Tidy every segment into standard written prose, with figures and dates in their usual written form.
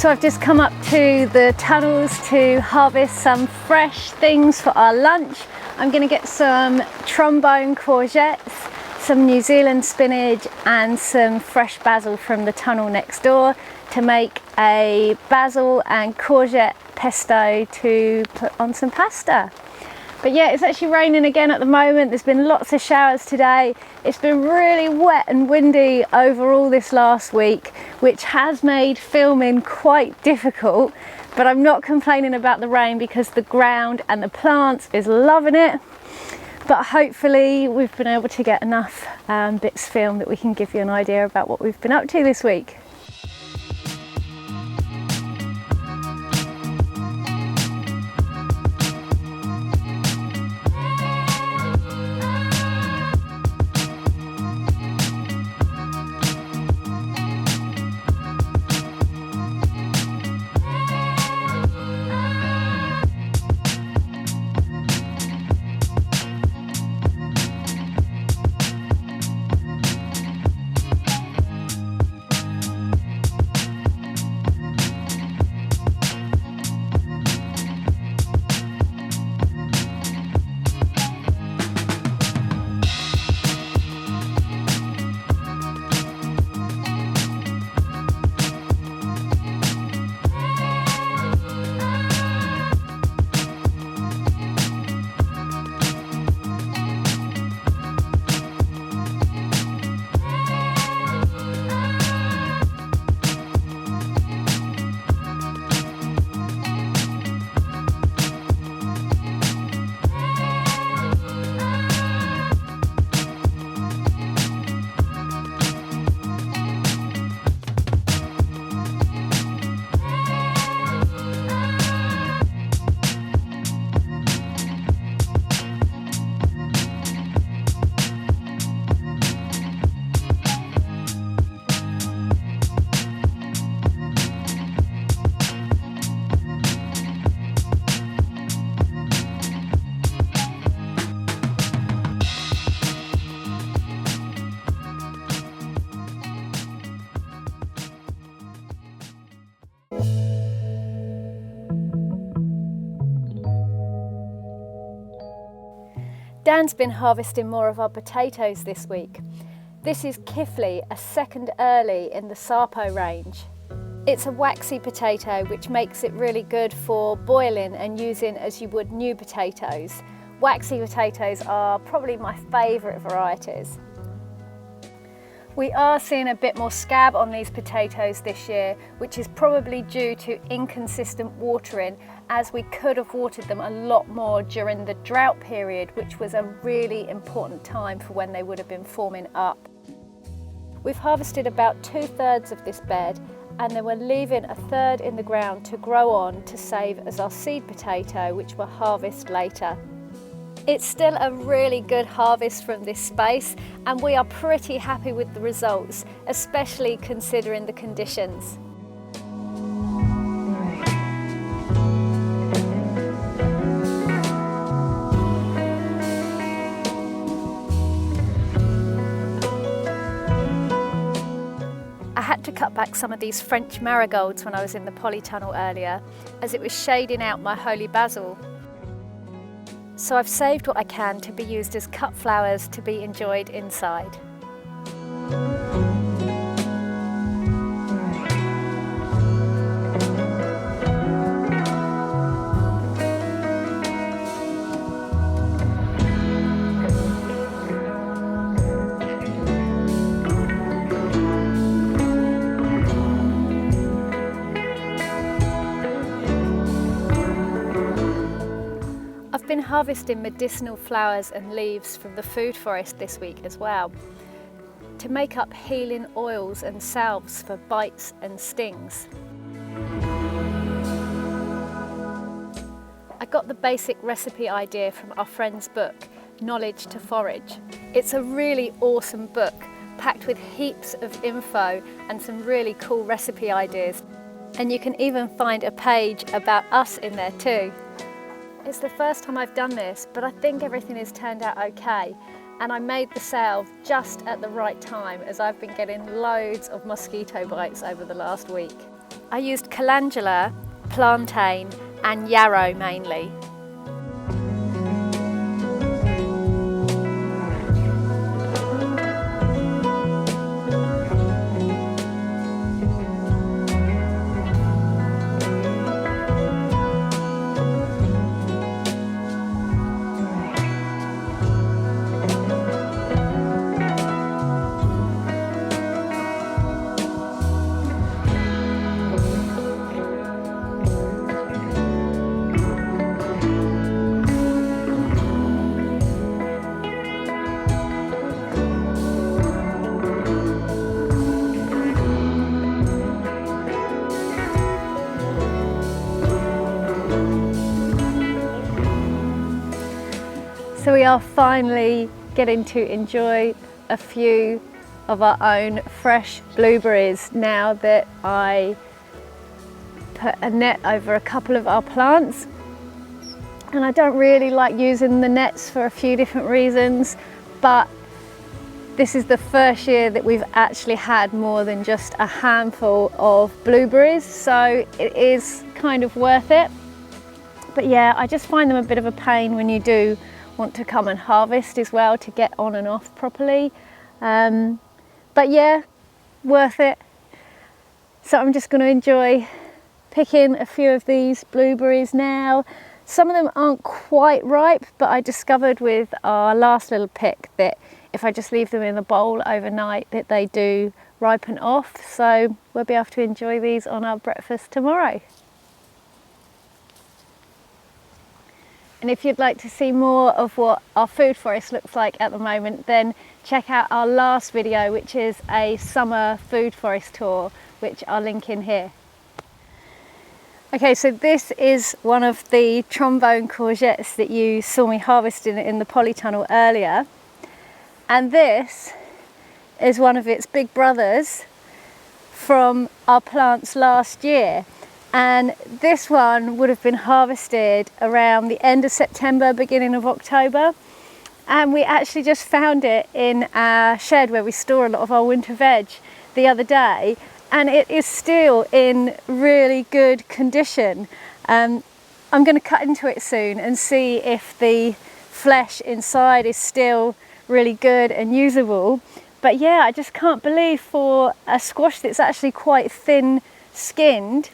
So I've just come up to the tunnels to harvest some fresh things for our lunch. I'm going to get some trombone courgettes, some New Zealand spinach and some fresh basil from the tunnel next door to make a basil and courgette pesto to put on some pasta. But yeah, it's actually raining again at the moment. There's been lots of showers today. It's been really wet and windy overall this last week, which has made filming quite difficult, but I'm not complaining about the rain because the ground and the plants is loving it. But hopefully we've been able to get enough bits filmed that we can give you an idea about what we've been up to this week. Dan's been harvesting more of our potatoes this week. This is Kifley, a second early in the Sapo range. It's a waxy potato which makes it really good for boiling and using as you would new potatoes. Waxy potatoes are probably my favourite varieties. We are seeing a bit more scab on these potatoes this year, which is probably due to inconsistent watering, as we could have watered them a lot more during the drought period, which was a really important time for when they would have been forming up. We've harvested about 2/3 of this bed, and then we're leaving 1/3 in the ground to grow on to save as our seed potato, which we'll harvest later. It's still a really good harvest from this space, and we are pretty happy with the results, especially considering the conditions. I had to cut back some of these French marigolds when I was in the polytunnel earlier, as it was shading out my holy basil. So I've saved what I can to be used as cut flowers to be enjoyed inside. I've been harvesting medicinal flowers and leaves from the food forest this week as well, to make up healing oils and salves for bites and stings. I got the basic recipe idea from our friend's book, Knowledge to Forage. It's a really awesome book, packed with heaps of info and some really cool recipe ideas. And you can even find a page about us in there too. It's the first time I've done this, but I think everything has turned out okay. And I made the salve just at the right time, as I've been getting loads of mosquito bites over the last week. I used calendula, plantain and yarrow mainly. So we are finally getting to enjoy a few of our own fresh blueberries now that I put a net over a couple of our plants. And I don't really like using the nets for a few different reasons, but this is the first year that we've actually had more than just a handful of blueberries, so it is kind of worth it. But yeah, I just find them a bit of a pain when you do want to come and harvest as well, to get on and off properly. But yeah, worth it. So I'm just going to enjoy picking a few of these blueberries now. Some of them aren't quite ripe, but I discovered with our last little pick that if I just leave them in a bowl overnight that they do ripen off. So we'll be able to enjoy these on our breakfast tomorrow. And if you'd like to see more of what our food forest looks like at the moment, then check out our last video, which is a summer food forest tour, which I'll link in here. Okay, so this is one of the trombone courgettes that you saw me harvesting in the polytunnel earlier. And this is one of its big brothers from our plants last year. And this one would have been harvested around the end of September, beginning of October. And we actually just found it in our shed where we store a lot of our winter veg the other day. And it is still in really good condition. I'm going to cut into it soon and see if the flesh inside is still really good and usable. But yeah, I just can't believe for a squash that's actually quite thin skinned,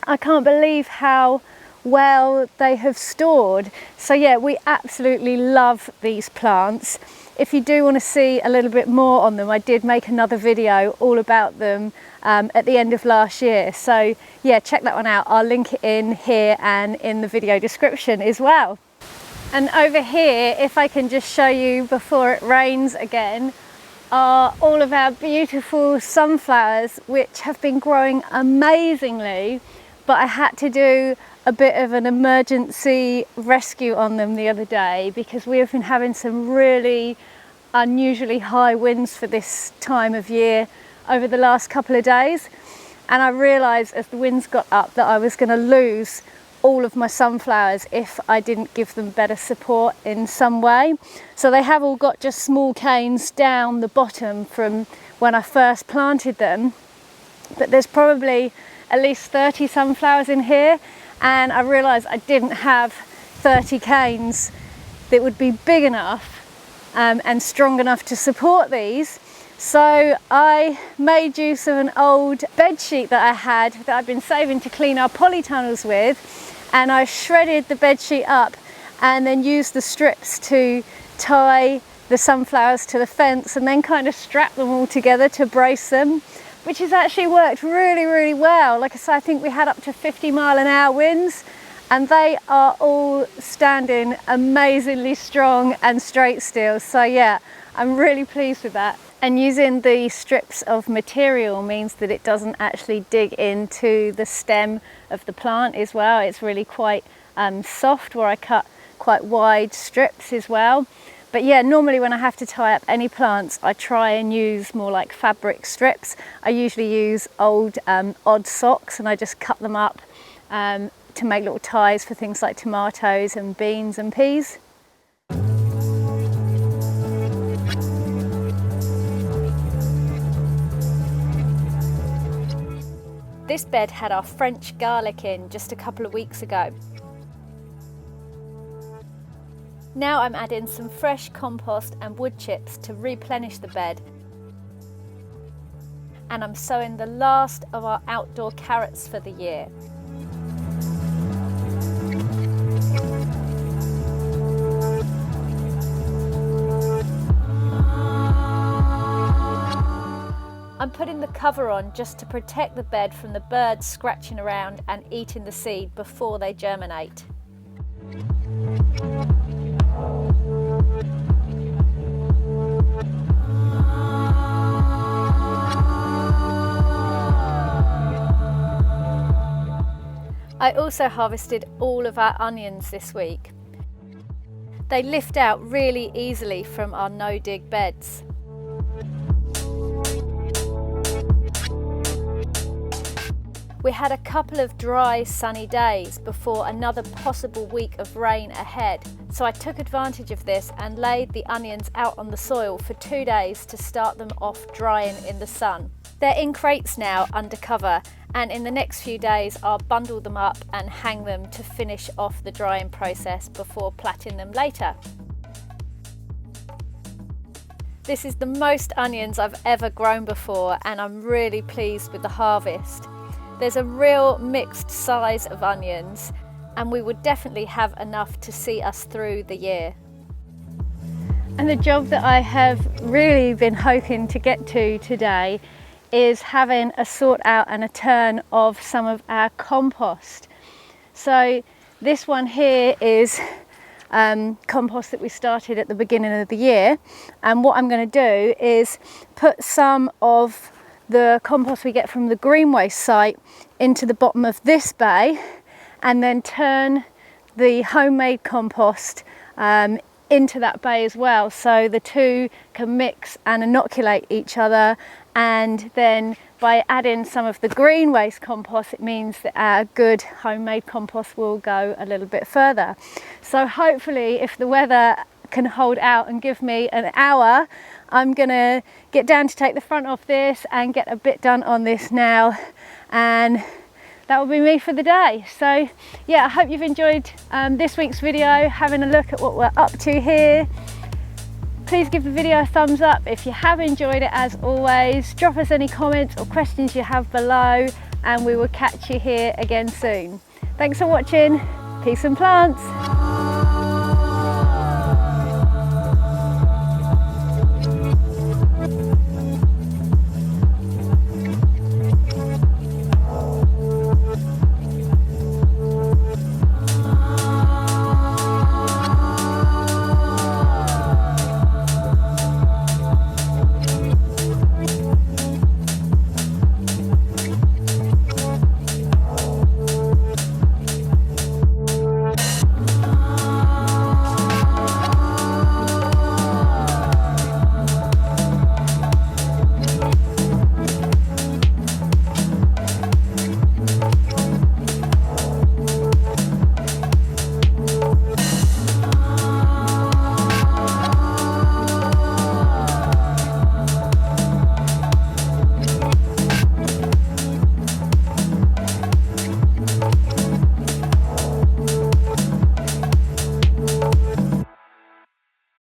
I can't believe how well they have stored. So yeah, we absolutely love these plants. If you do want to see a little bit more on them, I did make another video all about them at the end of last year. So yeah, check that one out. I'll link it in here and in the video description as well. And over here, if I can just show you before it rains again, are all of our beautiful sunflowers, which have been growing amazingly. But I had to do a bit of an emergency rescue on them the other day because we have been having some really unusually high winds for this time of year over the last couple of days. And I realised as the winds got up that I was going to lose all of my sunflowers if I didn't give them better support in some way. So they have all got just small canes down the bottom from when I first planted them. But there's probably at least 30 sunflowers in here, and I realised I didn't have 30 canes that would be big enough and strong enough to support these. So I made use of an old bed sheet that I had that I've been saving to clean our polytunnels with, and I shredded the bed sheet up and then used the strips to tie the sunflowers to the fence and then kind of strap them all together to brace them, which has actually worked really, really well. Like I say, I think we had up to 50-mile-an-hour winds, and they are all standing amazingly strong and straight still. So yeah, I'm really pleased with that. And using the strips of material means that it doesn't actually dig into the stem of the plant as well. It's really quite soft, where I cut quite wide strips as well. But yeah, normally when I have to tie up any plants, I try and use more like fabric strips. I usually use old odd socks, and I just cut them up to make little ties for things like tomatoes and beans and peas. This bed had our French garlic in just a couple of weeks ago. Now I'm adding some fresh compost and wood chips to replenish the bed. And I'm sowing the last of our outdoor carrots for the year. I'm putting the cover on just to protect the bed from the birds scratching around and eating the seed before they germinate. I also harvested all of our onions this week. They lift out really easily from our no-dig beds. We had a couple of dry, sunny days before another possible week of rain ahead, so I took advantage of this and laid the onions out on the soil for 2 days to start them off drying in the sun. They're in crates now under cover, and in the next few days I'll bundle them up and hang them to finish off the drying process before platting them later. This is the most onions I've ever grown before, and I'm really pleased with the harvest. There's a real mixed size of onions, and we would definitely have enough to see us through the year. And the job that I have really been hoping to get to today is having a sort out and a turn of some of our compost. So this one here is compost that we started at the beginning of the year, and what I'm going to do is put some of the compost we get from the green waste site into the bottom of this bay, and then turn the homemade compost into that bay as well, so the two can mix and inoculate each other. And then by adding some of the green waste compost, it means that our good homemade compost will go a little bit further. So hopefully, if the weather can hold out and give me an hour, I'm gonna get down to take the front off this and get a bit done on this now, and that will be me for the day. So yeah, I hope you've enjoyed this week's video, having a look at what we're up to here. Please give the video a thumbs up if you have enjoyed it. As always, drop us any comments or questions you have below, and we will catch you here again soon. Thanks for watching. Peace and plants.